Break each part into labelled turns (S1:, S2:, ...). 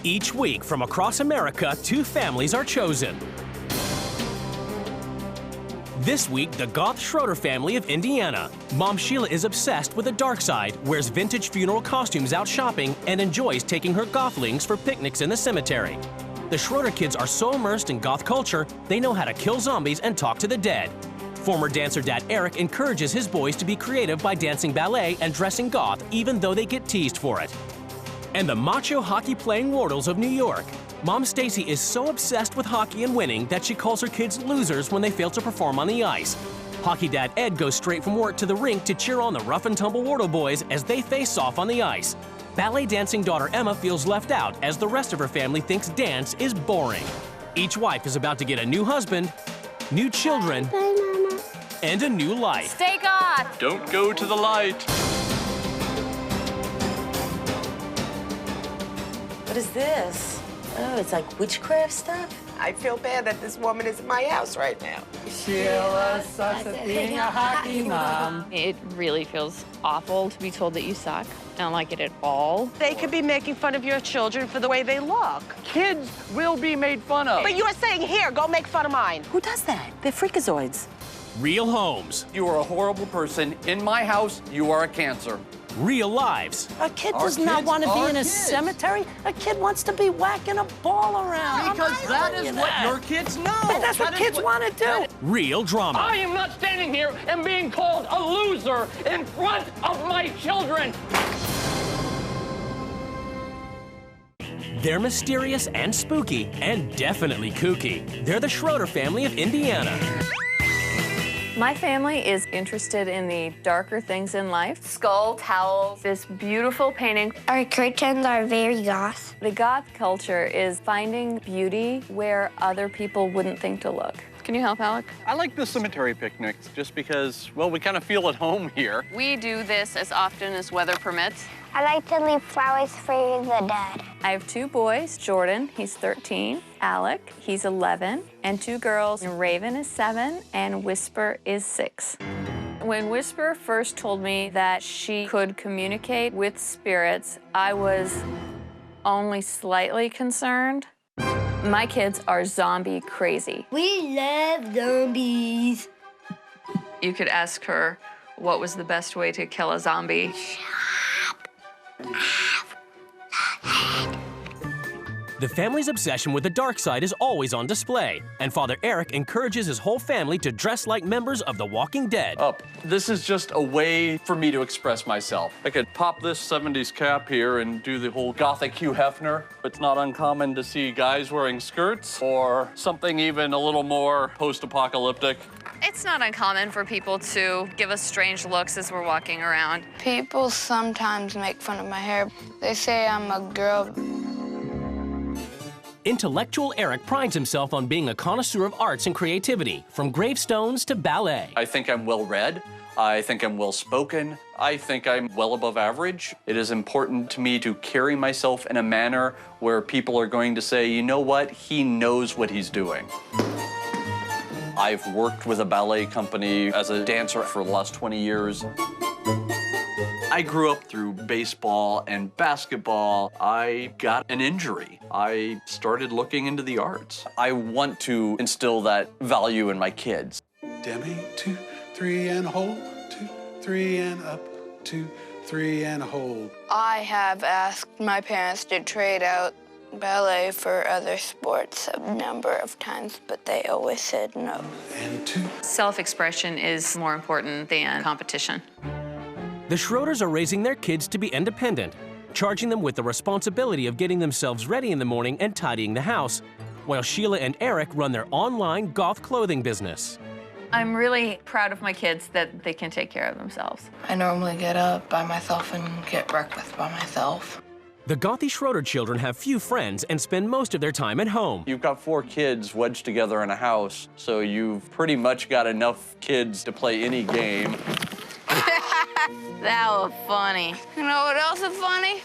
S1: Each week from across America, 2 families are chosen. This week, the Goth Schroeder family of Indiana. Mom Sheila is obsessed with the dark side, wears vintage funeral costumes out shopping, and enjoys taking her Gothlings for picnics in the cemetery. The Schroeder kids are so immersed in Goth culture, they know how to kill zombies and talk to the dead. Former dancer dad Eric encourages his boys to be creative by dancing ballet and dressing goth, even though they get teased for it. And the macho hockey-playing Wardles of New York. Mom Stacy is so obsessed with hockey and winning that she calls her kids losers when they fail to perform on the ice. Hockey dad Ed goes straight from work to the rink to cheer on the rough-and-tumble Wardle boys as they face off on the ice. Ballet dancing daughter Emma feels left out as the rest of her family thinks dance is boring. Each wife is about to get a new husband, new children, and a new life.
S2: Stay goth!
S3: Don't go to the light.
S4: What is this? Oh, it's like witchcraft stuff?
S5: I feel bad that this woman is in my house right now.
S6: Sheila sucks at being a hockey mom.
S2: It really feels awful to be told that you suck. I don't like it at all.
S5: They could be making fun of your children for the way they look.
S3: Kids will be made fun of.
S5: But you're saying, here, go make fun of mine.
S4: Who does that? They're freakazoids.
S1: Real homes.
S3: You are a horrible person. In my house, you are a cancer.
S1: Real lives.
S4: A kid does not want to be in a cemetery. A kid wants to be whacking a ball around.
S3: Because that is what your kids know.
S4: But that's what kids want to do.
S1: Real drama.
S7: I am not standing here and being called a loser in front of my children.
S1: They're mysterious and spooky and definitely kooky. They're the Schroeder family of Indiana.
S2: My family is interested in the darker things in life. Skull, towels, this beautiful painting.
S8: Our curtains are very goth.
S2: The goth culture is finding beauty where other people wouldn't think to look. Can you help, Alec?
S3: I like the cemetery picnics just because, well, we kind of feel at home here.
S2: We do this as often as weather permits.
S8: I like to leave flowers for the dead.
S2: I have 2 boys, Jordan, he's 13, Alec, he's 11, and 2 girls, Raven is 7, and Whisper is 6. When Whisper first told me that she could communicate with spirits, I was only slightly concerned. My kids are zombie crazy.
S8: We love zombies.
S2: You could ask her what was the best way to kill a zombie.
S1: The family's obsession with the dark side is always on display, and Father Eric encourages his whole family to dress like members of the Walking Dead.
S3: This is just a way for me to express myself. I could pop this 70s cap here and do the whole Gothic Hugh Hefner. It's not uncommon to see guys wearing skirts or something even a little more post-apocalyptic.
S2: It's not uncommon for people to give us strange looks as we're walking around.
S9: People sometimes make fun of my hair. They say I'm a girl.
S1: Intellectual Eric prides himself on being a connoisseur of arts and creativity, from gravestones to ballet.
S3: I think I'm well-read. I think I'm well-spoken. I think I'm well above average. It is important to me to carry myself in a manner where people are going to say, you know what, he knows what he's doing. I've worked with a ballet company as a dancer for the last 20 years. I grew up through baseball and basketball. I got an injury. I started looking into the arts. I want to instill that value in my kids.
S10: Demi, 2, 3, and hold. 2, 3, and up. 2, 3, and hold.
S9: I have asked my parents to trade out ballet for other sports a number of times, but they always said no.
S10: And 2.
S2: Self-expression is more important than competition.
S1: The Schroeders are raising their kids to be independent, charging them with the responsibility of getting themselves ready in the morning and tidying the house, while Sheila and Eric run their online goth clothing business.
S2: I'm really proud of my kids that they can take care of themselves.
S9: I normally get up by myself and get breakfast by myself.
S1: The gothy Schroeder children have few friends and spend most of their time at home.
S3: You've got 4 kids wedged together in a house, so you've pretty much got enough kids to play any game.
S9: That was funny. You know what else is funny?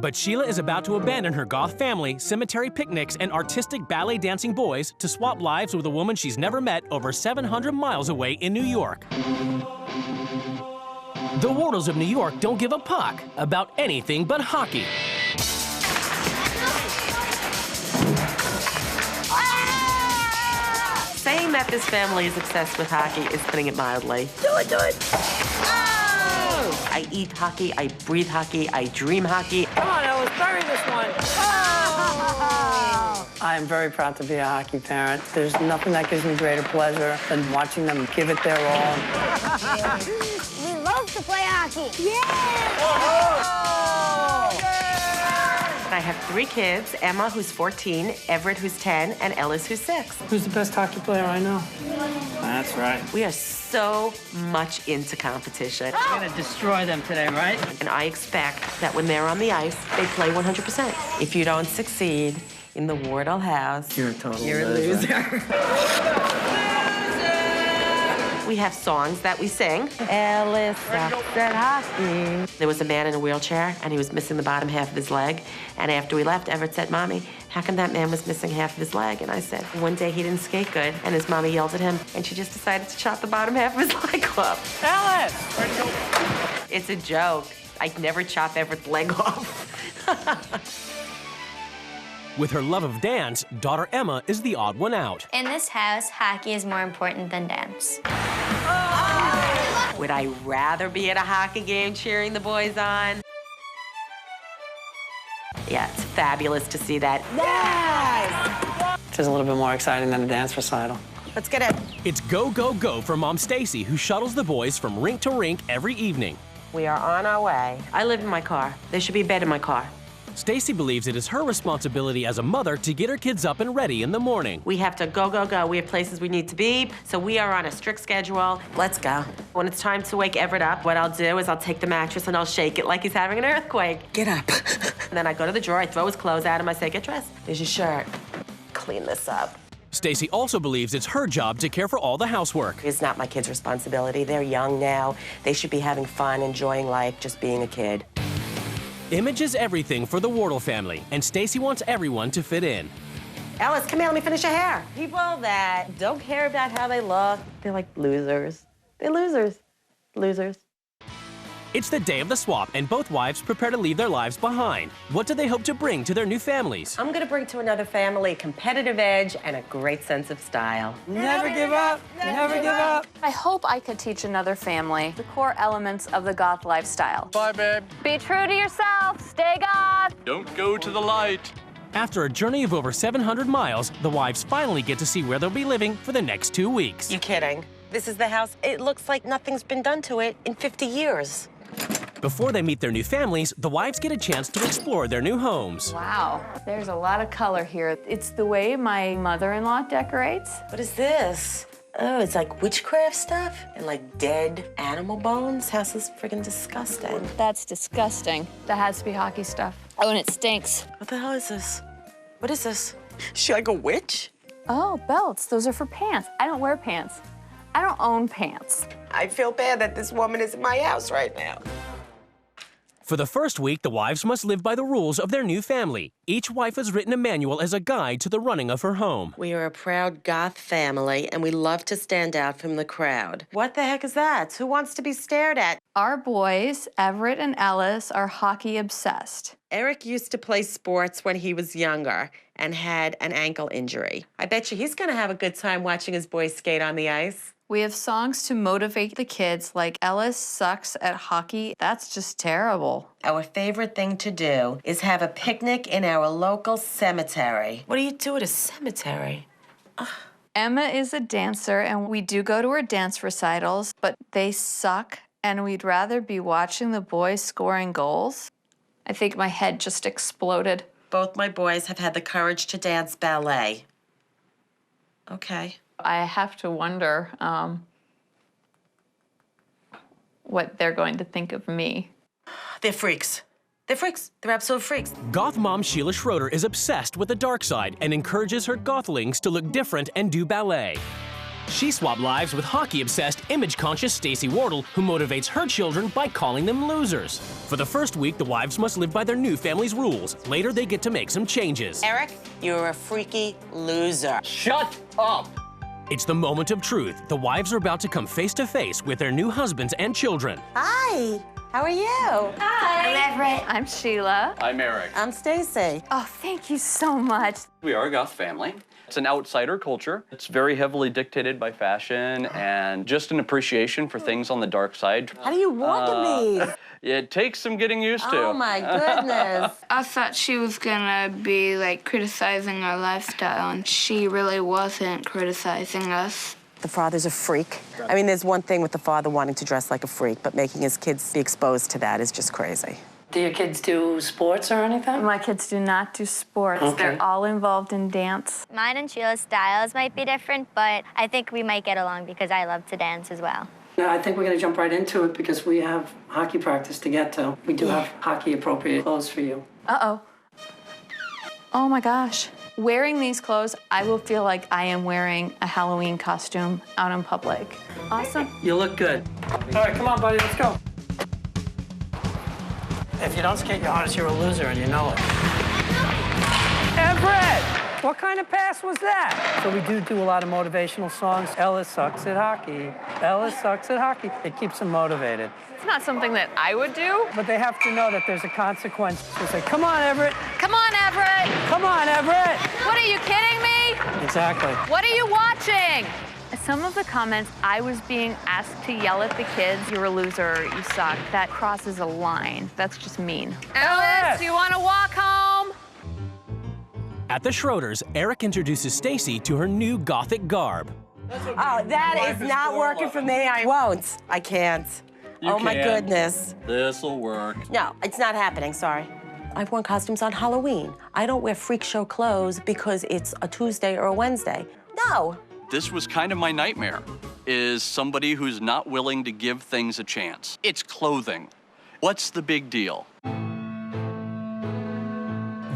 S1: But Sheila is about to abandon her goth family, cemetery picnics, and artistic ballet dancing boys to swap lives with a woman she's never met over 700 miles away in New York. The Wardles of New York don't give a puck about anything but hockey.
S11: saying that this family is obsessed with hockey is putting it mildly.
S5: Do it, do it.
S11: Oh! I eat hockey, I breathe hockey, I dream hockey.
S4: Come on, Ellis, bury this one. Oh! I am very proud to be a hockey parent. There's nothing that gives me greater pleasure than watching them give it their all.
S8: We love to play hockey. Yeah!
S11: I have 3 kids, Emma, who's 14, Everett, who's 10, and Ellis, who's 6.
S4: Who's the best hockey player I know? That's right.
S11: We are so much into competition.
S6: You're gonna destroy them today, right?
S11: And I expect that when they're on the ice, they play 100%. If you don't succeed in the Wardle house,
S4: You're a total
S11: loser. We have songs that we sing. Ellis sucks at hockey. There was a man in a wheelchair, and he was missing the bottom half of his leg. And after we left, Everett said, "Mommy, how come that man was missing half of his leg?" And I said, one day he didn't skate good, and his mommy yelled at him, and she just decided to chop the bottom half of his leg off.
S4: Ellis!
S11: It's a joke. I'd never chop Everett's leg off.
S1: With her love of dance, daughter Emma is the odd one out.
S8: In this house, hockey is more important than dance.
S11: Would I rather be at a hockey game cheering the boys on? Yeah, it's fabulous to see that.
S4: Yes! It's a little bit more exciting than a dance recital.
S11: Let's get it.
S1: It's go, go, go for Mom Stacy, who shuttles the boys from rink to rink every evening.
S11: We are on our way. I live in my car. There should be a bed in my car.
S1: Stacy believes it is her responsibility as a mother to get her kids up and ready in the morning.
S11: We have to go, go, go. We have places we need to be, so we are on a strict schedule. Let's go. When it's time to wake Everett up, what I'll do is I'll take the mattress and I'll shake it like he's having an earthquake. Get up. And then I go to the drawer, I throw his clothes at him, I say, get dressed. There's your shirt. Clean this up.
S1: Stacy also believes it's her job to care for all the housework.
S11: It's not my kids' responsibility. They're young now. They should be having fun, enjoying life, just being a kid.
S1: Image is everything for the Wardle family, and Stacy wants everyone to fit in.
S11: Ellis, come here, let me finish your hair. People that don't care about how they look, they're like losers. They're losers. Losers.
S1: It's the day of the swap, and both wives prepare to leave their lives behind. What do they hope to bring to their new families?
S11: I'm gonna bring to another family a competitive edge and a great sense of style.
S4: Never give up. Never give up.
S2: I hope I could teach another family the core elements of the Goth lifestyle.
S3: Bye, babe.
S2: Be true to yourself. Stay Goth.
S3: Don't go to the light.
S1: After a journey of over 700 miles, the wives finally get to see where they'll be living for the next 2 weeks.
S11: You kidding? This is the house. It looks like nothing's been done to it in 50 years.
S1: Before they meet their new families, the wives get a chance to explore their new homes.
S2: Wow, there's a lot of color here. It's the way my mother-in-law decorates.
S11: What is this? Oh, it's like witchcraft stuff and like dead animal bones. House is friggin' disgusting.
S2: That's disgusting. That has to be hockey stuff. Oh, and it stinks.
S11: What the hell is this? What is this? Is she like a witch?
S2: Oh, belts. Those are for pants. I don't wear pants. I don't own pants.
S5: I feel bad that this woman is in my house right now.
S1: For the first week, the wives must live by the rules of their new family. Each wife has written a manual as a guide to the running of her home.
S11: We are a proud Goth family, and we love to stand out from the crowd. What the heck is that? Who wants to be stared at?
S2: Our boys, Everett and Ellis, are hockey obsessed.
S11: Eric used to play sports when he was younger and had an ankle injury. I bet you he's gonna have a good time watching his boys skate on the ice.
S2: We have songs to motivate the kids like Ellis sucks at hockey. That's just terrible.
S11: Our favorite thing to do is have a picnic in our local cemetery. What do you do at a cemetery?
S2: Emma is a dancer, and we do go to her dance recitals, but they suck, and we'd rather be watching the boys scoring goals. I think my head just exploded.
S11: Both my boys have had the courage to dance ballet. Okay.
S2: I have to wonder what they're going to think of me.
S11: They're freaks. They're freaks. They're absolute freaks.
S1: Goth mom Sheila Schroeder is obsessed with the dark side and encourages her Gothlings to look different and do ballet. She swapped lives with hockey-obsessed, image-conscious Stacy Wardle, who motivates her children by calling them losers. For the first week, the wives must live by their new family's rules. Later, they get to make some changes.
S11: Eric, you're a freaky loser.
S7: Shut up!
S1: It's the moment of truth. The wives are about to come face-to-face with their new husbands and children.
S11: Hi, how are you?
S2: Hi.
S8: I'm Everett.
S2: I'm Sheila.
S3: I'm Eric.
S11: I'm Stacy.
S2: Oh, thank you so much.
S3: We are a Goth family. It's an outsider culture. It's very heavily dictated by fashion and just an appreciation for things on the dark side.
S11: How do you walk in these?
S3: It takes some getting used to.
S11: Oh my goodness.
S9: I thought she was gonna be like criticizing our lifestyle, and she really wasn't criticizing us.
S11: The father's a freak. I mean, there's one thing with the father wanting to dress like a freak, but making his kids be exposed to that is just crazy.
S4: Do your kids do sports or anything?
S2: My kids do not do sports.
S4: Okay.
S2: They're all involved in dance.
S8: Mine and Sheila's styles might be different, but I think we might get along because I love to dance as well.
S4: No, I think we're going to jump right into it because we have hockey practice to get to. We do have hockey-appropriate clothes for you.
S2: Uh-oh. Oh, my gosh. Wearing these clothes, I will feel like I am wearing a Halloween costume out in public. Awesome.
S4: You look good. All right, come on, buddy, let's go. If you don't skate your hardest, you're a loser, and you know it. Everett! What kind of pass was that? So we do a lot of motivational songs. Ella sucks at hockey. Ella sucks at hockey. It keeps them motivated.
S2: It's not something that I would do.
S4: But they have to know that there's a consequence. They say, come on, Everett.
S2: Come on, Everett.
S4: Come on, Everett.
S2: What, are you kidding me?
S4: Exactly.
S2: What are you watching? Some of the comments, I was being asked to yell at the kids, you're a loser, you suck. That crosses a line. That's just mean. Ellis, do you want to walk home?
S1: At the Schroeders, Eric introduces Stacy to her new Gothic garb.
S11: Oh, that is not working for me. I won't. I can't. Oh my goodness.
S3: This'll work.
S11: No, it's not happening, sorry. I've worn costumes on Halloween. I don't wear freak show clothes because it's a Tuesday or a Wednesday. No.
S3: This was kind of my nightmare, is somebody who's not willing to give things a chance. It's clothing. What's the big deal?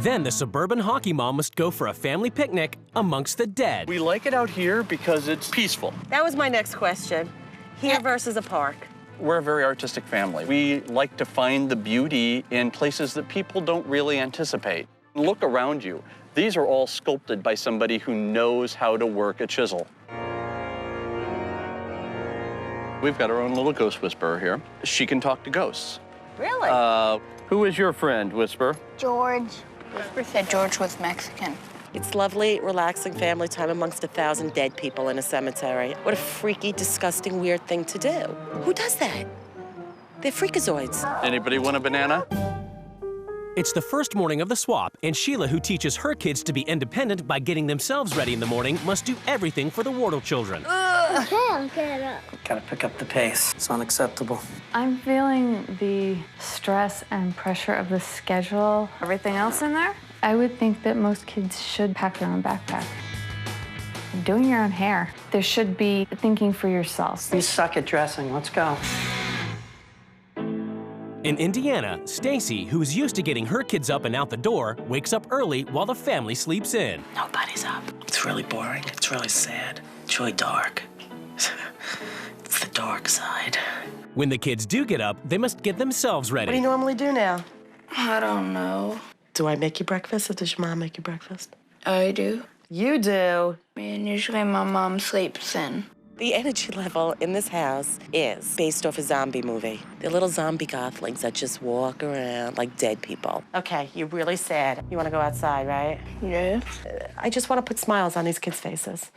S1: Then the suburban hockey mom must go for a family picnic amongst the dead.
S3: We like it out here because it's peaceful.
S11: That was my next question. Here versus a park.
S3: We're a very artistic family. We like to find the beauty in places that people don't really anticipate. Look around you. These are all sculpted by somebody who knows how to work a chisel. We've got our own little ghost whisperer here. She can talk to ghosts.
S11: Really?
S3: Who is your friend, Whisper?
S8: George.
S9: Whisper said George was Mexican.
S11: It's lovely, relaxing family time amongst 1,000 dead people in a cemetery. What a freaky, disgusting, weird thing to do. Who does that? They're freakazoids.
S3: Anybody want a banana?
S1: It's the first morning of the swap, and Sheila, who teaches her kids to be independent by getting themselves ready in the morning, must do everything for the Wardle children.
S8: Okay, I'll get it up.
S4: Gotta pick up the pace. It's unacceptable.
S2: I'm feeling the stress and pressure of the schedule, everything else in there. I would think that most kids should pack their own backpack. Doing your own hair. There should be thinking for yourself.
S4: You suck at dressing. Let's go.
S1: In Indiana, Stacy, who's used to getting her kids up and out the door, wakes up early while the family sleeps in.
S4: Nobody's up. It's really boring. It's really sad. It's really dark. It's the dark side.
S1: When the kids do get up, they must get themselves ready.
S11: What do you normally do now?
S9: I don't know.
S11: Do I make you breakfast, or does your mom make you breakfast?
S9: I do.
S11: You do.
S9: And usually my mom sleeps in.
S11: The energy level in this house is based off a zombie movie. They're little zombie gothlings that just walk around like dead people. Okay, you're really sad. You want to go outside, right?
S9: Yeah.
S11: I just want to put smiles on these kids' faces.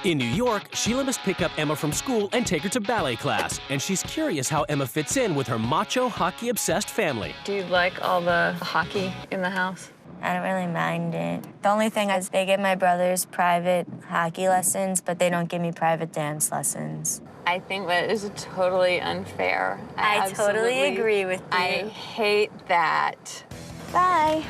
S1: In New York, Sheila must pick up Emma from school and take her to ballet class, and she's curious how Emma fits in with her macho, hockey-obsessed family.
S2: Do you like all the hockey in the house?
S12: I don't really mind it. The only thing is they give my brothers private hockey lessons, but they don't give me private dance lessons.
S2: I think that is totally unfair.
S12: I totally agree with you.
S2: I hate that.
S12: Bye.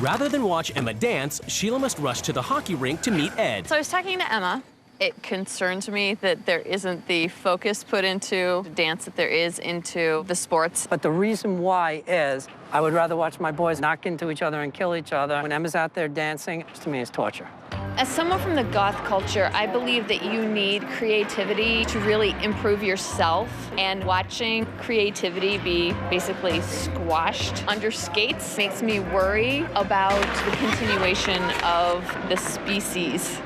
S1: Rather than watch Emma dance, Sheila must rush to the hockey rink to meet Ed.
S2: So I was talking to Emma. It concerns me that there isn't the focus put into dance that there is into the sports.
S4: But the reason why is I would rather watch my boys knock into each other and kill each other. When Emma's out there dancing, to me, it's torture.
S2: As someone from the goth culture, I believe that you need creativity to really improve yourself. And watching creativity be basically squashed under skates makes me worry about the continuation of the species.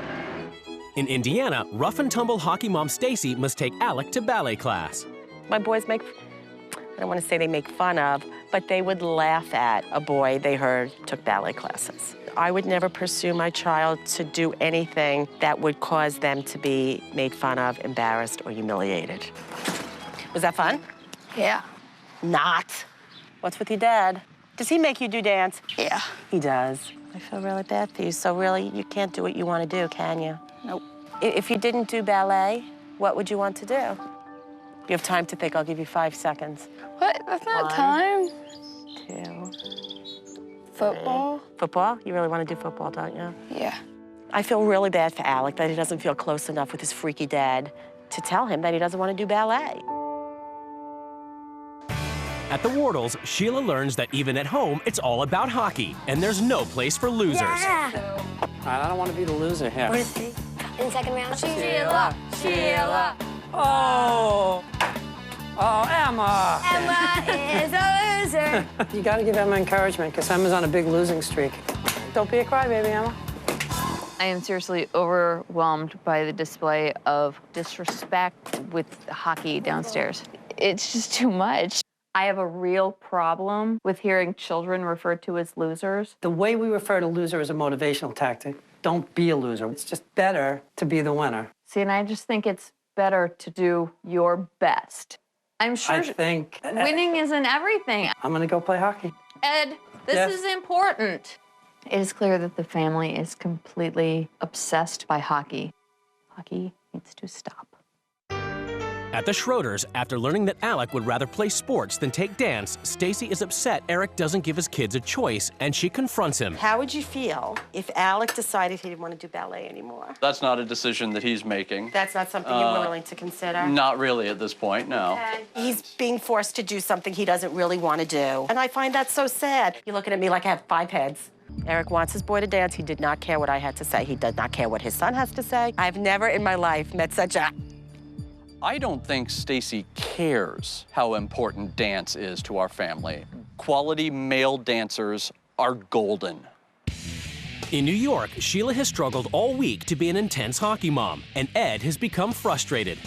S1: In Indiana, rough-and-tumble hockey mom Stacy must take Alec to ballet class.
S11: My boys make, I don't want to say they make fun of, but they would laugh at a boy they heard took ballet classes. I would never pursue my child to do anything that would cause them to be made fun of, embarrassed, or humiliated. Was that fun?
S9: Yeah.
S11: Not. What's with your dad? Does he make you do dance?
S9: Yeah.
S11: He does. I feel really bad for you. So really, you can't do what you want to do, can you?
S9: Nope.
S11: If you didn't do ballet, what would you want to do? You have time to think. I'll give you 5 seconds.
S9: What? That's not time.
S11: 2.
S9: Football?
S11: Football? You really want to do football, don't you?
S9: Yeah.
S11: I feel really bad for Alec that he doesn't feel close enough with his freaky dad to tell him that he doesn't want to do ballet.
S1: At the Wardles, Sheila learns that even at home, it's all about hockey, and there's no place for losers.
S4: All right, I don't want to be the loser here.
S8: Where's he? In the second round?
S4: Sheila! Sheila! Oh! Oh, Emma!
S8: Emma is a loser.
S4: You got to give Emma encouragement, because Emma's on a big losing streak. Don't be a crybaby, Emma.
S2: I am seriously overwhelmed by the display of disrespect with hockey downstairs. It's just too much. I have a real problem with hearing children referred to as losers.
S4: The way we refer to loser is a motivational tactic. Don't be a loser. It's just better to be the winner.
S2: See, and I just think it's better to do your best. I'm sure
S4: I think
S2: winning isn't everything.
S4: I'm going to go play hockey.
S2: Ed, this is important. It is clear that the family is completely obsessed by hockey. Hockey needs to stop.
S1: At the Schroeders, after learning that Alec would rather play sports than take dance, Stacy is upset Eric doesn't give his kids a choice, and she confronts him.
S11: How would you feel if Alec decided he didn't want to do ballet anymore?
S3: That's not a decision that he's making.
S11: That's not something you're willing to consider?
S3: Not really at this point, no.
S11: Okay. He's being forced to do something he doesn't really want to do. And I find that so sad. You're looking at me like I have 5 heads. Eric wants his boy to dance. He did not care what I had to say. He did not care what his son has to say. I've never in my life met such a...
S3: I don't think Stacy cares how important dance is to our family. Quality male dancers are golden.
S1: In New York, Sheila has struggled all week to be an intense hockey mom, and Ed has become frustrated.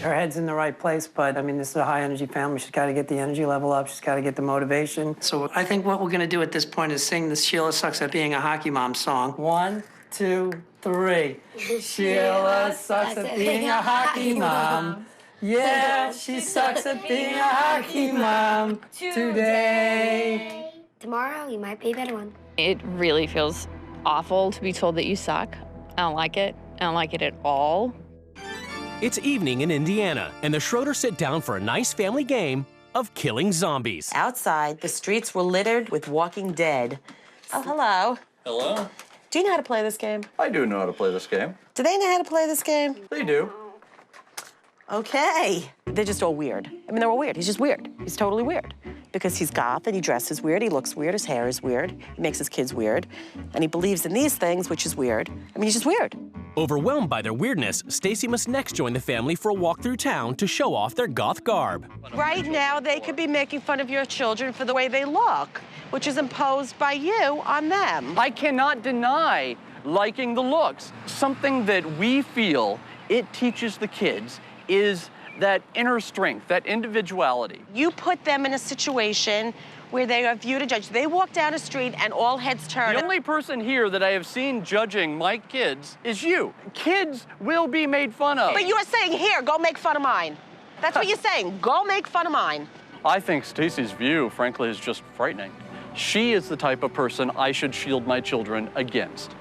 S4: Her head's in the right place, but, I mean, this is a high-energy family. She's got to get the energy level up. She's got to get the motivation. So I think what we're going to do at this point is sing the Sheila Sucks at Being a Hockey Mom song. 1, 2, 3. Sheila sucks at being a hockey mom. Yeah, she sucks at being a hockey mom today.
S8: Tomorrow, you might be a better one.
S2: It really feels awful to be told that you suck. I don't like it. I don't like it at all.
S1: It's evening in Indiana, and the Schroeders sit down for a nice family game of killing zombies.
S11: Outside, the streets were littered with walking dead. Oh, hello.
S3: Hello.
S11: Do you know how to play this game?
S3: I do know how to play this game.
S11: Do they know how to play this game?
S3: They do.
S11: Okay. They're just all weird. I mean, they're all weird. He's just weird. He's totally weird. Because he's goth and he dresses weird, he looks weird, his hair is weird, he makes his kids weird, and he believes in these things, which is weird. I mean, he's just weird.
S1: Overwhelmed by their weirdness, Stacy must next join the family for a walk through town to show off their goth garb.
S11: Right now, they could be making fun of your children for the way they look, which is imposed by you on them.
S7: I cannot deny liking the looks. Something that we feel it teaches the kids is that inner strength, that individuality.
S11: You put them in a situation where they are viewed and judged. They walk down a street and all heads turn.
S7: The only person here that I have seen judging my kids is you. Kids will be made fun of.
S11: But you're saying, here, go make fun of mine. That's what you're saying, go make fun of mine.
S3: I think Stacy's view, frankly, is just frightening. She is the type of person I should shield my children against.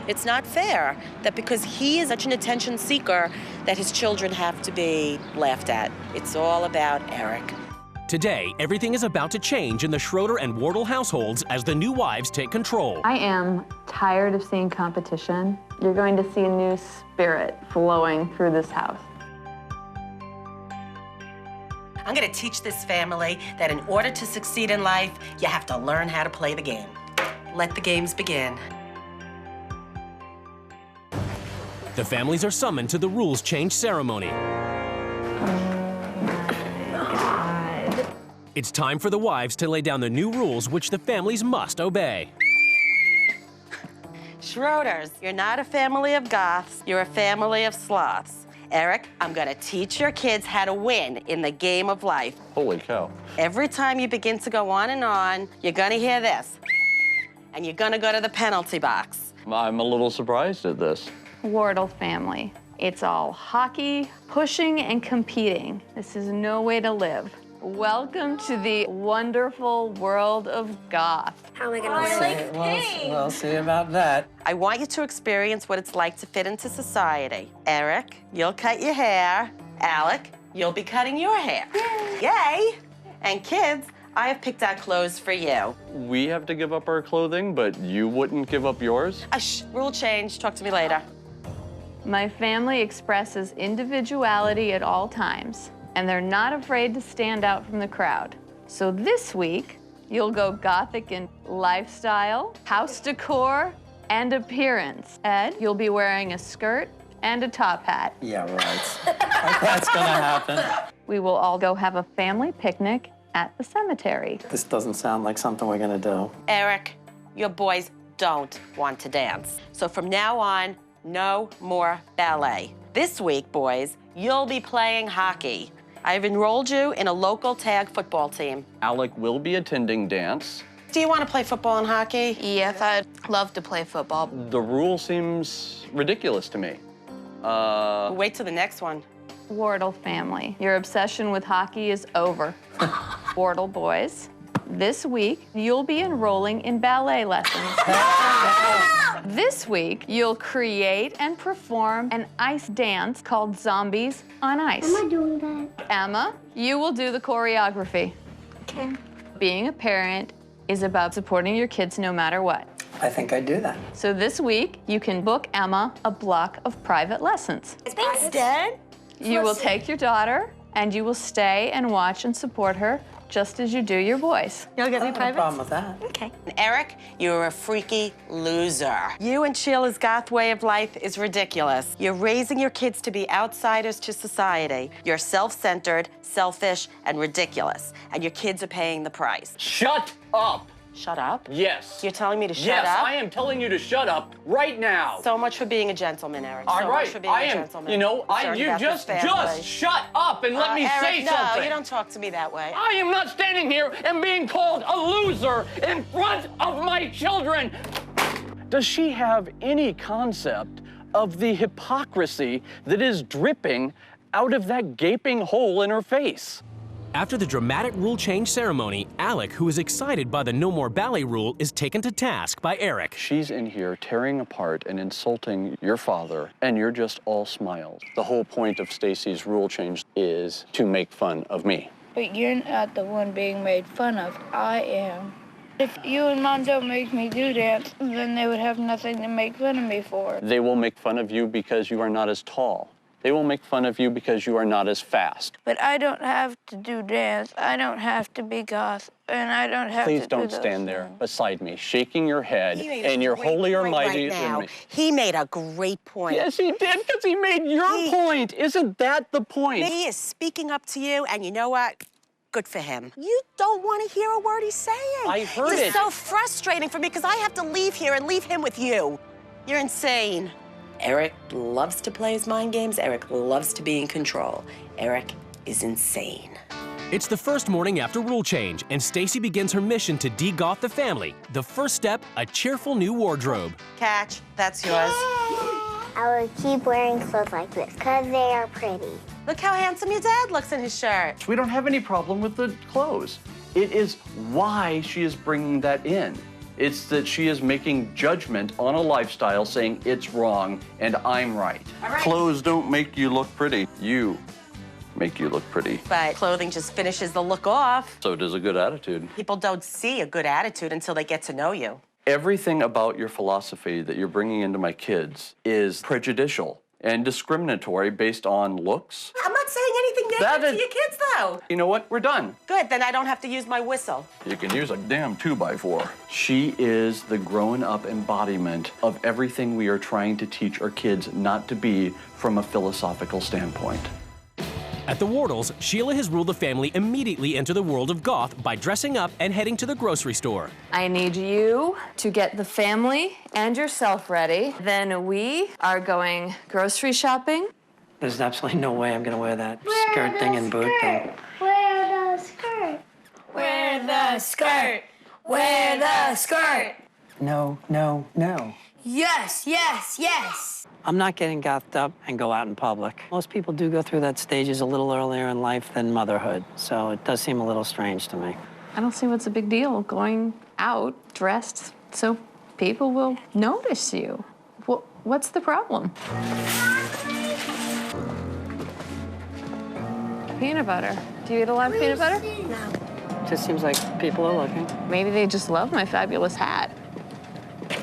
S11: It's not fair that because he is such an attention seeker that his children have to be laughed at. It's all about Eric.
S1: Today, everything is about to change in the Schroeder and Wardle households as the new wives take control.
S2: I am tired of seeing competition. You're going to see a new spirit flowing through this house.
S11: I'm going to teach this family that in order to succeed in life, you have to learn how to play the game. Let the games begin.
S1: The families are summoned to the rules change ceremony. It's time for the wives to lay down the new rules which the families must obey.
S11: Schroeders, you're not a family of goths, you're a family of sloths. Eric, I'm gonna teach your kids how to win in the game of life.
S3: Holy cow.
S11: Every time you begin to go on, you're gonna hear this. And you're gonna go to the penalty box.
S3: I'm a little surprised at this.
S2: Wardle family. It's all hockey, pushing, and competing. This is no way to live. Welcome to the wonderful world of Goth.
S9: How am I gonna win?
S4: We'll see about that.
S11: I want you to experience what it's like to fit into society. Eric, you'll cut your hair. Alec, you'll be cutting your hair. Yay! And kids, I have picked out clothes for you.
S3: We have to give up our clothing, but you wouldn't give up yours?
S11: Rule change. Talk to me later.
S2: My family expresses individuality at all times, and they're not afraid to stand out from the crowd. So this week, you'll go Gothic in lifestyle, house decor, and appearance. Ed, you'll be wearing a skirt and a top hat.
S4: Yeah, right. That's gonna happen.
S2: We will all go have a family picnic at the cemetery.
S4: This doesn't sound like something we're gonna do.
S11: Eric, your boys don't want to dance. So from now on, no more ballet. This week, boys, you'll be playing hockey. I've enrolled you in a local tag football team.
S3: Alec will be attending dance.
S11: Do you want to play football and hockey?
S2: Yes, I'd love to play football.
S3: The rule seems ridiculous to me.
S11: Wait till the next one.
S2: Wardle family, your obsession with hockey is over. Wardle boys, this week, you'll be enrolling in ballet lessons. This week, you'll create and perform an ice dance called Zombies on Ice.
S9: Am I doing that?
S2: Emma, you will do the choreography.
S9: Okay.
S2: Being a parent is about supporting your kids no matter what.
S4: I think I do that.
S2: So this week, you can book Emma a block of private lessons.
S9: Thanks, Dad.
S2: You will take your daughter, and you will stay and watch and support her, just as you do your boys.
S11: You'll get me
S4: No
S11: private?
S4: problem with that.
S11: Okay. Eric, you're a freaky loser. You and Sheila's goth way of life is ridiculous. You're raising your kids to be outsiders to society. You're self-centered, selfish, and ridiculous. And your kids are paying the price.
S3: Shut up!
S11: Shut up?
S3: Yes.
S11: You're telling me to shut
S3: yes,
S11: up?
S3: I am telling you to shut up right now.
S11: So much for being a gentleman, Eric.
S3: All
S11: so
S3: right,
S11: much for being
S3: I
S11: a
S3: am.
S11: gentleman.
S3: You know,
S11: Concerned
S3: you
S11: about
S3: just
S11: this family.
S3: shut up and let me
S11: Eric,
S3: say something.
S11: No, you don't talk to me that way.
S3: I am not standing here and being called a loser in front of my children. Does she have any concept of the hypocrisy that is dripping out of that gaping hole in her face?
S1: After the dramatic rule change ceremony, Alec, who is excited by the no more ballet rule, is taken to task by Eric.
S3: She's in here tearing apart and insulting your father, and you're just all smiles. The whole point of Stacy's rule change is to make fun of me.
S9: But you're not the one being made fun of. I am. If you and Mom don't make me do dance, then they would have nothing to make fun of me for.
S3: They will make fun of you because you are not as tall. They will make fun of you because you are not as fast.
S9: But I don't have to do dance. I don't have to be goth. And I don't have
S3: Please
S9: to
S3: don't
S9: do
S3: stand there beside me, shaking your head,
S11: He made a
S3: and you're
S11: great
S3: holier
S11: point
S3: mighty
S11: right
S3: than
S11: now.
S3: me.
S11: He made a great point.
S3: Yes, he did, because he made your point. Isn't that the point?
S11: He is speaking up to you, and you know what? Good for him. You don't want to hear a word he's saying.
S3: I heard
S11: It's
S3: it.
S11: so frustrating for me because I have to leave here and leave him with you. You're insane. Eric loves to play his mind games. Eric loves to be in control. Eric is insane.
S1: It's the first morning after rule change, and Stacy begins her mission to de-goth the family. The first step, a cheerful new wardrobe.
S11: Catch, that's yours.
S9: I will keep wearing clothes like this because they are pretty.
S11: Look how handsome your dad looks in his shirt.
S3: We don't have any problem with the clothes. It is why she is bringing that in. It's that she is making judgment on a lifestyle, saying it's wrong and I'm right. Clothes don't make you look pretty. You make you look pretty.
S11: But clothing just finishes the look off.
S3: So does a good attitude.
S11: People don't see a good attitude until they get to know you.
S3: Everything about your philosophy that you're bringing into my kids is prejudicial and discriminatory based on looks.
S11: I'm not saying anything negative to your kids, though.
S3: You know what? We're done.
S11: Good, then I don't have to use my whistle.
S3: You can use a damn 2x4. She is the grown-up embodiment of everything we are trying to teach our kids not to be from a philosophical standpoint.
S1: At the Wardles, Sheila has ruled the family immediately into the world of goth by dressing up and heading to the grocery store.
S2: I need you to get the family and yourself ready. Then we are going grocery shopping
S4: There's absolutely no way I'm gonna wear that skirt thing and boot thing.
S8: Wear the skirt.
S6: Wear the skirt. Wear the skirt.
S4: No, no, no.
S6: Yes, yes, yes.
S4: I'm not getting gothed up and go out in public. Most people do go through that stages a little earlier in life than motherhood, so it does seem a little strange to me.
S2: I don't see what's a big deal going out dressed so people will notice you. Well, what's the problem? Peanut butter. Do you eat a lot of peanut butter?
S8: No.
S4: Just seems like people are looking.
S2: Maybe they just love my fabulous hat.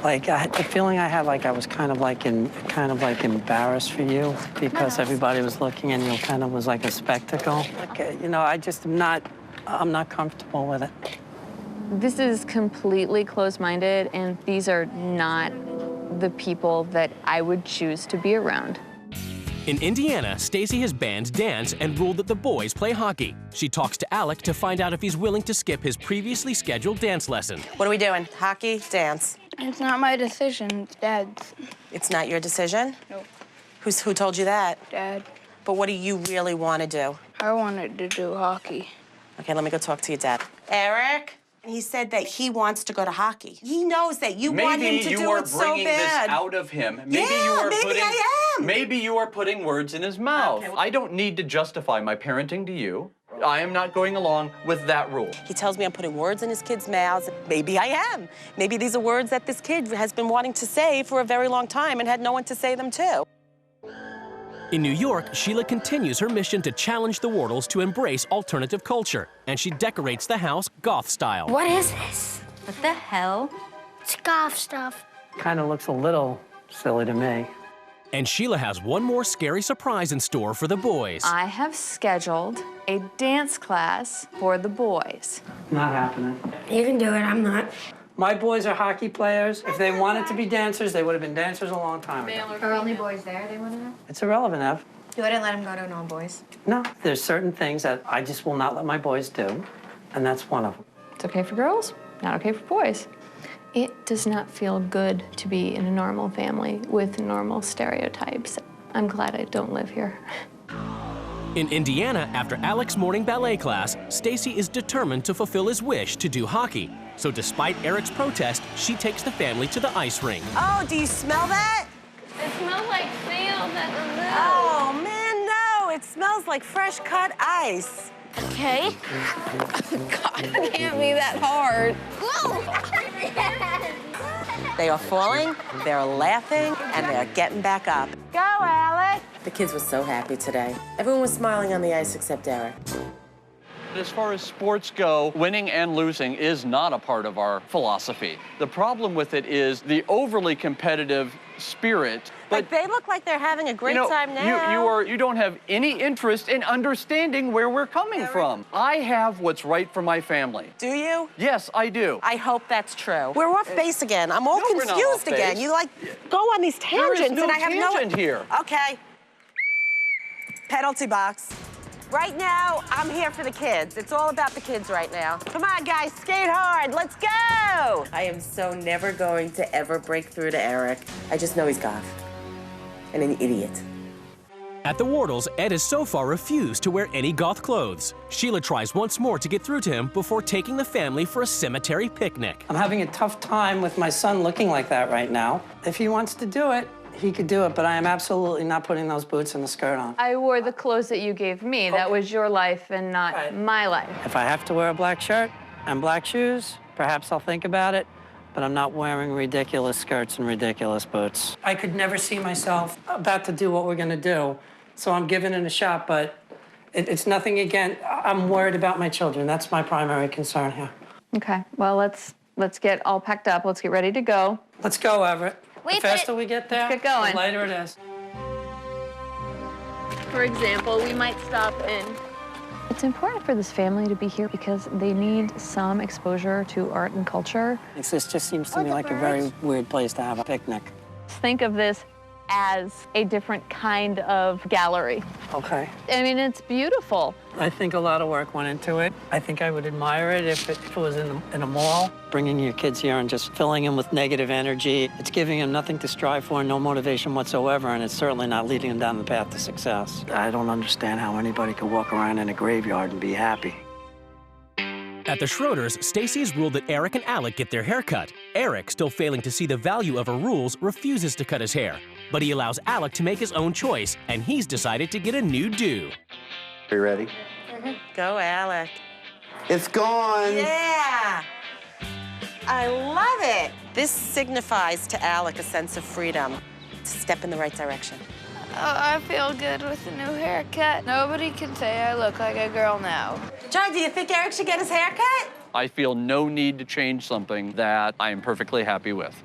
S4: Like, the feeling I had, like I was kind of like embarrassed for you because everybody was looking and you kind of was like a spectacle. Like, you know, I'm not comfortable with it.
S2: This is completely closed-minded, and these are not the people that I would choose to be around.
S1: In Indiana, Stacy has banned dance and ruled that the boys play hockey. She talks to Alec to find out if he's willing to skip his previously scheduled dance lesson.
S11: What are we doing? Hockey, dance?
S9: It's not my decision, it's Dad's.
S11: It's not your decision?
S9: Nope.
S11: Who told you that?
S9: Dad.
S11: But what do you really want to do?
S9: I wanted to do hockey.
S11: Okay, let me go talk to your dad. Eric? He said that he wants to go to hockey. He knows that you want him to do it so bad.
S3: Maybe you are bringing this out of him. Maybe you are putting words in his mouth. Okay, well, I don't need to justify my parenting to you. I am not going along with that rule.
S11: He tells me I'm putting words in his kids' mouths. Maybe I am. Maybe these are words that this kid has been wanting to say for a very long time and had no one to say them to.
S1: In New York, Sheila continues her mission to challenge the Wardles to embrace alternative culture, and she decorates the house Goth style.
S6: What is this?
S2: What the hell?
S6: It's Goth stuff.
S4: Kind of looks a little silly to me.
S1: And Sheila has one more scary surprise in store for the boys.
S2: I have scheduled a dance class for the boys.
S4: Not happening.
S6: You can do it, I'm not.
S4: My boys are hockey players. If they wanted to be dancers, they would have been dancers a long time ago.
S12: Are only boys there, they want to know?
S4: It's irrelevant, Ev.
S12: You wouldn't let them go to an all-boys?
S4: No, there's certain things that I just will not let my boys do, and that's one of them.
S2: It's okay for girls, not okay for boys. It does not feel good to be in a normal family with normal stereotypes. I'm glad I don't live here.
S1: In Indiana, after Alec's morning ballet class, Stacy is determined to fulfill his wish to do hockey. So despite Eric's protest, she takes the family to the ice rink.
S11: Oh, do you smell that?
S2: It smells like sales at the zoo.
S11: Oh, man, no. It smells like fresh cut ice.
S2: Okay. God, it can't be that hard.
S11: They are falling, they're laughing, and they're getting back up. Go, Alec! The kids were so happy today. Everyone was smiling on the ice except Eric.
S3: As far as sports go, winning and losing is not a part of our philosophy. The problem with it is the overly competitive spirit.
S11: But they look like they're having a great time now.
S3: You don't have any interest in understanding where we're coming from. I have what's right for my family.
S11: Do you?
S3: Yes, I do.
S11: I hope that's true. We're off base again. I'm all confused again. You like go on these tangents
S3: and I have no here.
S11: Okay. Penalty box. Right now, I'm here for the kids. It's all about the kids right now. Come on, guys, skate hard. Let's go! I am so never going to ever break through to Eric. I just know he's Goth and an idiot.
S1: At the Wardles, Ed has so far refused to wear any Goth clothes. Sheila tries once more to get through to him before taking the family for a cemetery picnic.
S4: I'm having a tough time with my son looking like that right now. If he wants to do it, he could do it, but I am absolutely not putting those boots and the skirt on.
S2: I wore the clothes that you gave me. That was your life and not my life.
S4: If I have to wear a black shirt and black shoes, perhaps I'll think about it, but I'm not wearing ridiculous skirts and ridiculous boots. I could never see myself about to do what we're gonna do, so I'm giving it a shot, but it's nothing again. I'm worried about my children. That's my primary concern here.
S2: Okay, well, let's get all packed up. Let's get ready to go.
S4: Let's go, Everett.
S2: Wait,
S4: the faster we get there,
S2: let's get going.
S4: the later it is.
S2: For example, we might stop in. It's important for this family to be here because they need some exposure to art and culture.
S4: This just seems to me like a very weird place to have a picnic.
S2: Think of this as a different kind of gallery.
S4: Okay.
S2: I mean, it's beautiful.
S4: I think a lot of work went into it. I think I would admire it if it was in a mall. Bringing your kids here and just filling them with negative energy, it's giving them nothing to strive for, no motivation whatsoever, and it's certainly not leading them down the path to success. I don't understand how anybody could walk around in a graveyard and be happy.
S1: At the Schroeders, Stacy's ruled that Eric and Alec get their hair cut. Eric, still failing to see the value of her rules, refuses to cut his hair. But he allows Alec to make his own choice, and he's decided to get a new do.
S3: Are you ready?
S11: Go, Alec.
S6: It's gone.
S11: Yeah. I love it. This signifies to Alec a sense of freedom, to step in the right direction.
S9: I feel good with the new haircut. Nobody can say I look like a girl now.
S11: John, do you think Eric should get his hair cut?
S3: I feel no need to change something that I am perfectly happy with.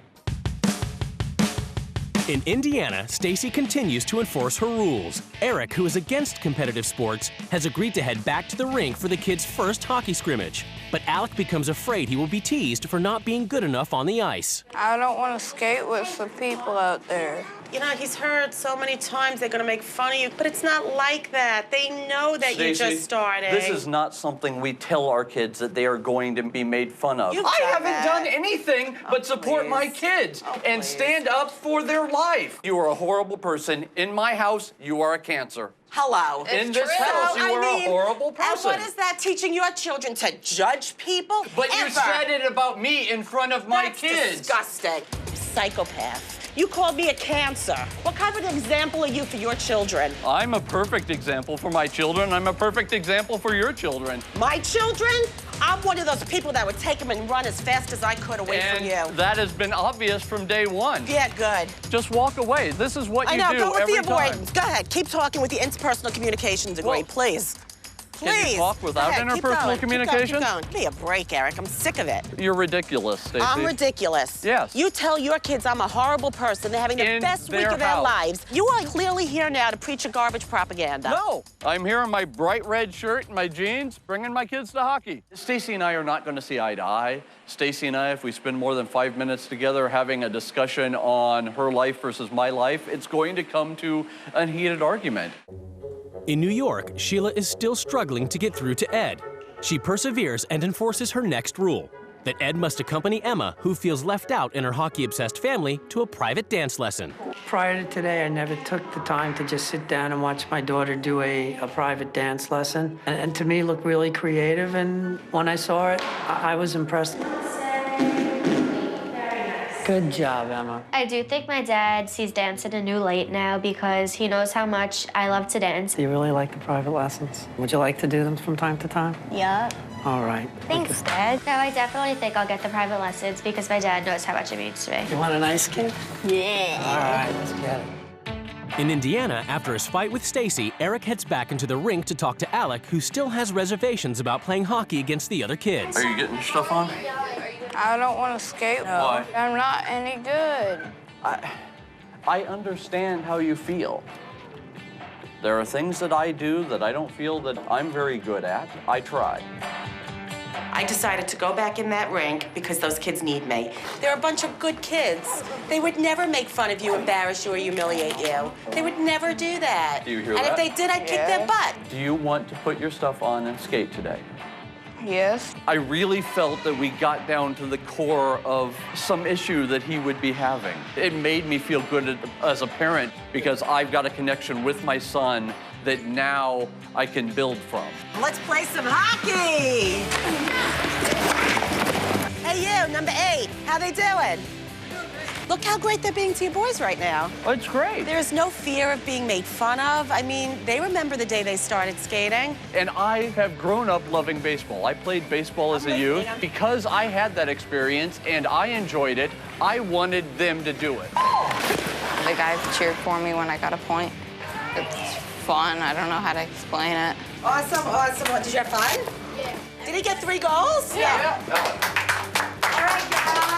S1: In Indiana, Stacy continues to enforce her rules. Eric, who is against competitive sports, has agreed to head back to the rink for the kids' first hockey scrimmage. But Alec becomes afraid he will be teased for not being good enough on the ice.
S9: I don't want to skate with the people out there.
S11: You know, he's heard so many times they're going to make fun of you, but it's not like that. They know that you just started.
S3: This is not something we tell our kids that they are going to be made fun of.
S11: You've
S3: I
S11: done
S3: haven't
S11: that.
S3: done anything but support my kids and stand up for their life. You are a horrible person. In my house, you are a cancer.
S11: Hello.
S3: In this house, you are a horrible person.
S11: And what is that teaching your children to judge people?
S3: But you said it about me in front of my kids.
S11: Disgusting. Psychopath. You called me a cancer. What kind of an example are you for your children?
S3: I'm a perfect example for my children. I'm a perfect example for your children.
S11: My children? I'm one of those people that would take them and run as fast as I could away from you.
S3: And that has been obvious from day one.
S11: Yeah, good.
S3: Just walk away. This is what you do
S11: I know, go with
S3: every
S11: the avoidance.
S3: time.
S11: Go ahead, keep talking with the interpersonal communications degree, please.
S3: Can you talk without interpersonal communication?
S11: Keep going. Give me a break, Eric. I'm sick of it.
S3: You're ridiculous, Stacey.
S11: I'm ridiculous.
S3: Yes.
S11: You tell your kids I'm a horrible person. They're having the best week of their lives. You are clearly here now to preach a garbage propaganda.
S3: No. I'm here in my bright red shirt and my jeans, bringing my kids to hockey. Stacey and I are not going to see eye to eye. Stacey and I, if we spend more than 5 minutes together having a discussion on her life versus my life, it's going to come to a heated argument.
S1: In New York, Sheila is still struggling to get through to Ed. She perseveres and enforces her next rule, that Ed must accompany Emma, who feels left out in her hockey-obsessed family, to a private dance lesson.
S4: Prior to today, I never took the time to just sit down and watch my daughter do a private dance lesson. And to me, it looked really creative, and when I saw it, I was impressed. Good job, Emma.
S8: I do think my dad sees dance in a new light now because he knows how much I love to dance.
S4: Do you really like the private lessons? Would you like to do them from time to time?
S8: Yeah.
S4: All right.
S8: Thanks, Dad. No, I definitely think I'll get the private lessons because my dad knows how much it means to me.
S4: You want an ice skate?
S8: Yeah.
S4: All right, let's get it.
S1: In Indiana, after his fight with Stacy, Eric heads back into the rink to talk to Alec, who still has reservations about playing hockey against the other kids.
S3: Are you getting your stuff on?
S9: I don't want to skate.
S3: Why?
S9: I'm not any good.
S3: I understand how you feel. There are things that I do that I don't feel that I'm very good at. I try.
S11: I decided to go back in that rink because those kids need me. They're a bunch of good kids. They would never make fun of you, embarrass you, or humiliate you. They would never do that.
S3: Do you hear
S11: and
S3: that?
S11: if they did, I'd kick their butt.
S3: Do you want to put your stuff on and skate today?
S9: Yes.
S3: I really felt that we got down to the core of some issue that he would be having. It made me feel good as a parent because I've got a connection with my son that now I can build from.
S11: Let's play some hockey. Hey, you, number 8. How they doing? Look how great they're being to your boys right now.
S3: It's great.
S11: There's no fear of being made fun of. I mean, they remember the day they started skating.
S3: And I have grown up loving baseball. I played baseball as a youth. Because I had that experience and I enjoyed it, I wanted them to do it.
S9: The guys cheered for me when I got a point. It's fun. I don't know how to explain it.
S11: Awesome, awesome. Did you have fun? Yeah. Did he get 3 goals?
S9: Yeah.
S11: All right, guys.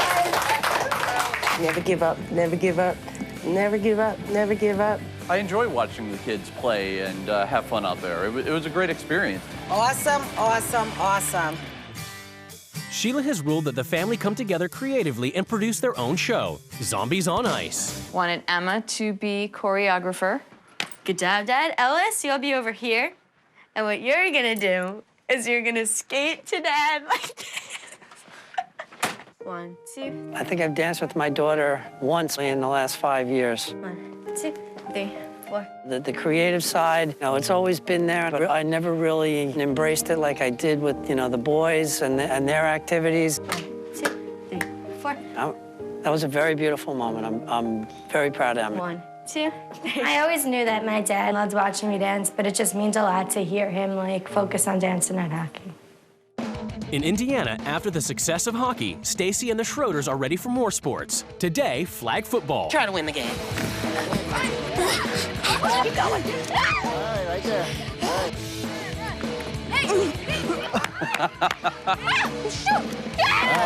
S11: Never give up, never give up, never give up, never give up.
S3: I enjoy watching the kids play and have fun out there. It was a great experience.
S11: Awesome, awesome, awesome.
S1: Sheila has ruled that the family come together creatively and produce their own show, Zombies on Ice.
S2: Wanted Emma to be choreographer.
S12: Good job, Dad. Ellis, you'll be over here. And what you're gonna do is you're gonna skate to Dad like this. 1, 2.
S4: I think I've danced with my daughter once in the last 5 years.
S12: 1, 2, 3, 4.
S4: The creative side, you know, it's always been there, but I never really embraced it like I did with, you know, the boys and their activities.
S12: 1, 2, 3, 4.
S4: That was a very beautiful moment. I'm very proud of Emma.
S12: 1, 2, 3.
S13: I always knew that my dad loved watching me dance, but it just means a lot to hear him, like, focus on dancing and hockey.
S1: In Indiana, after the success of hockey, Stacy and the Schroeders are ready for more sports. Today, flag football.
S11: Try to win the game.
S13: Keep going.
S6: Right there.
S13: Hey!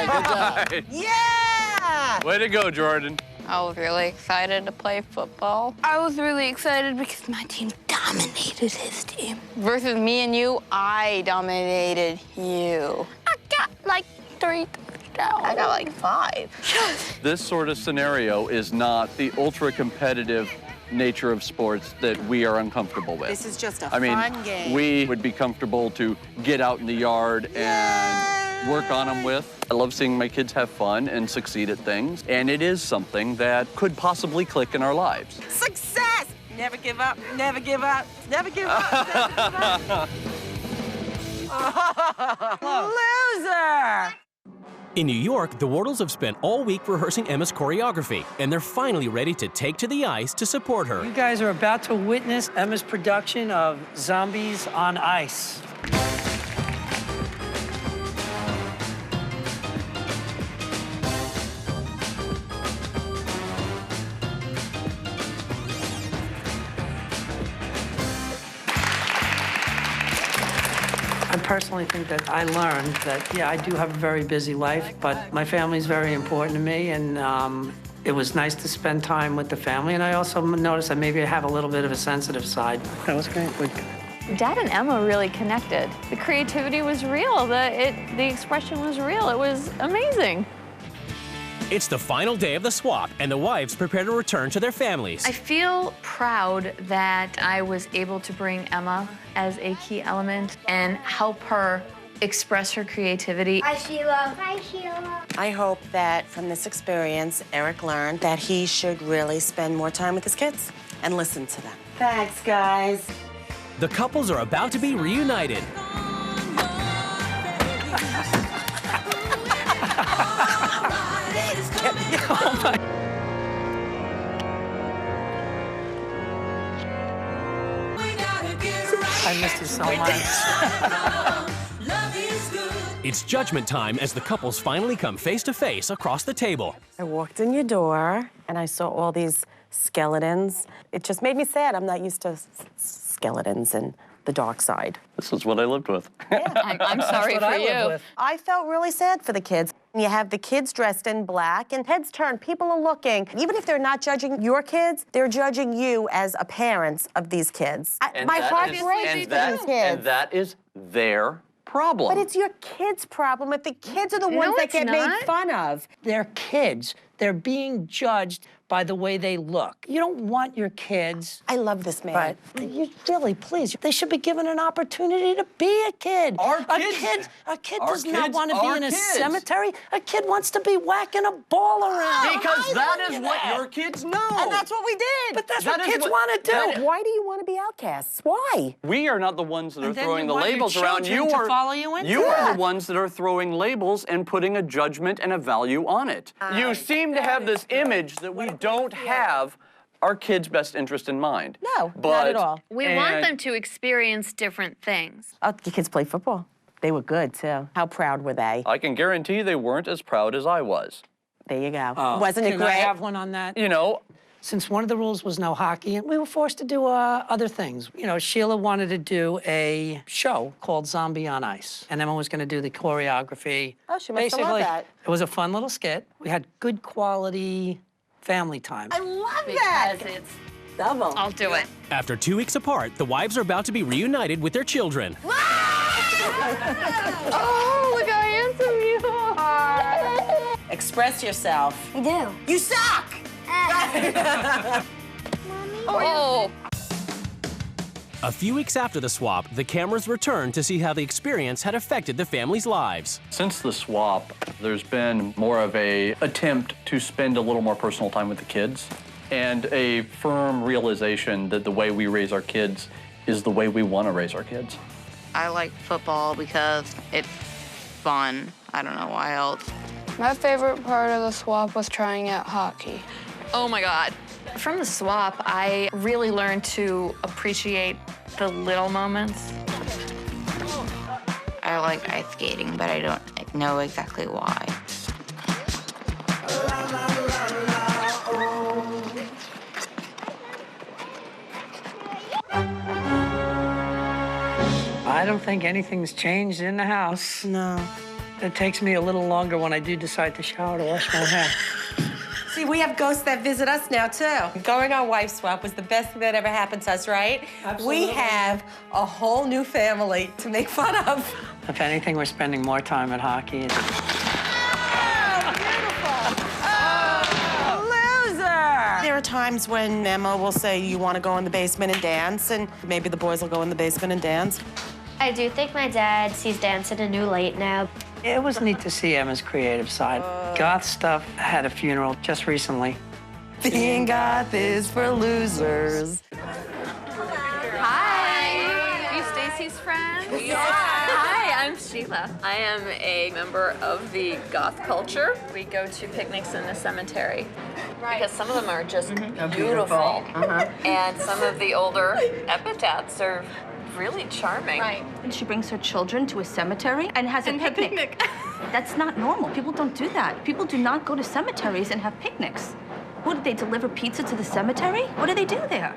S6: Good job.
S11: Yeah!
S7: Way to go, Jordan.
S9: I was really excited to play football. I was really excited because my team dominated his team. Versus me and you, I dominated you. I got like 3 touchdowns. I got like 5.
S7: This sort of scenario is not the ultra-competitive nature of sports that we are uncomfortable with.
S11: This is just a
S7: fun
S11: game.
S7: We would be comfortable to get out in the yard and work on them with. I love seeing my kids have fun and succeed at things, and it is something that could possibly click in our lives.
S11: Success! Never give up, never give up, never give up, never give up. Loser!
S1: In New York, the Wardles have spent all week rehearsing Emma's choreography, and they're finally ready to take to the ice to support her.
S4: You guys are about to witness Emma's production of Zombies on Ice. I personally think that I learned that, yeah, I do have a very busy life, but my family's very important to me, and it was nice to spend time with the family. And I also noticed that maybe I have a little bit of a sensitive side. That was great.
S2: Dad and Emma really connected. The creativity was real. The expression was real. It was amazing.
S1: It's the final day of the swap, and the wives prepare to return to their families.
S2: I feel proud that I was able to bring Emma as a key element and help her express her creativity.
S13: Hi, Sheila. Hi, Sheila.
S11: I hope that from this experience, Eric learned that he should really spend more time with his kids and listen to them. Thanks, guys.
S1: The couples are about to be reunited.
S4: I missed you so much.
S1: It's judgment time as the couples finally come face to face across the table.
S11: I walked in your door and I saw all these skeletons. It just made me sad. I'm not used to skeletons and the dark side.
S7: This is what I lived with.
S11: Yeah.
S2: I'm sorry for you.
S11: I felt really sad for the kids. You have the kids dressed in black, and heads turned, people are looking. Even if they're not judging your kids, they're judging you as a parent of these kids. My heart breaks for these kids.
S7: And that is their problem.
S11: But it's your kids' problem if the kids are the ones that get made fun of.
S4: They're kids. They're being judged by the way they look. You don't want your kids.
S11: I love this man.
S4: But you really, please, they should be given an opportunity to be a kid. A kid does not want to be in a cemetery. A kid wants to be whacking a ball around.
S7: Because that is what your kids know.
S11: And that's what we did.
S4: But that's what kids want to do.
S11: Why do you want to be outcasts? Why?
S7: We are not the ones that are throwing the
S4: want your
S7: labels around.
S4: children to follow you into
S7: You are
S4: that.
S7: the ones that are throwing labels and putting a judgment and a value on it. You seem to have this image that we don't have our kids' best interest in mind.
S11: No, not at all.
S2: We want them to experience different things.
S11: Oh, your kids played football. They were good, too. How proud were they?
S7: I can guarantee they weren't as proud as I was.
S11: There you go. Wasn't it
S4: Can
S11: great?
S4: I have one on that?
S7: You know,
S4: since one of the rules was no hockey, and we were forced to do other things. You know, Sheila wanted to do a show called Zombie on Ice, and Emma was going to do the choreography.
S11: Oh, she must have loved that.
S4: It was a fun little skit. We had good quality family time.
S11: I love that.
S2: Because it's
S11: double.
S2: I'll do it.
S1: After 2 weeks apart, the wives are about to be reunited with their children.
S2: Oh, look how handsome you are.
S11: Express yourself.
S8: I do.
S11: You suck!
S9: Oh.
S1: A few weeks after the swap, the cameras returned to see how the experience had affected the family's lives.
S7: Since the swap, there's been more of an attempt to spend a little more personal time with the kids and a firm realization that the way we raise our kids is the way we want to raise our kids.
S9: I like football because it's fun. I don't know why else. My favorite part of the swap was trying out hockey.
S2: Oh my God. From the swap, I really learned to appreciate the little moments.
S9: I like ice skating, but I don't know exactly why.
S4: I don't think anything's changed in the house.
S11: No.
S4: It takes me a little longer when I do decide to shower to wash my hair.
S11: See, we have ghosts that visit us now, too. Going on wife swap was the best thing that ever happened to us, right?
S4: Absolutely.
S11: We have a whole new family to make fun of.
S4: If anything, we're spending more time at hockey.
S11: There are times when Emma will say, you want to go in the basement and dance, and maybe the boys will go in the basement and dance.
S8: I do think my dad sees dance in a new light now.
S4: It was neat to see Emma's creative side. Goth stuff had a funeral just recently.
S11: Being goth is for losers.
S2: Hi. Are you Stacy's friend?
S14: We are. Hi, I'm Sheila. I am a member of the Goth culture. We go to picnics in the cemetery. Right. Because some of them are just beautiful. And some of the older epitaphs are really charming.
S15: Right. And she brings her children to a cemetery and has a picnic. That's not normal. People don't do that. People do not go to cemeteries and have picnics. What, do they deliver pizza to the cemetery? What do they do there?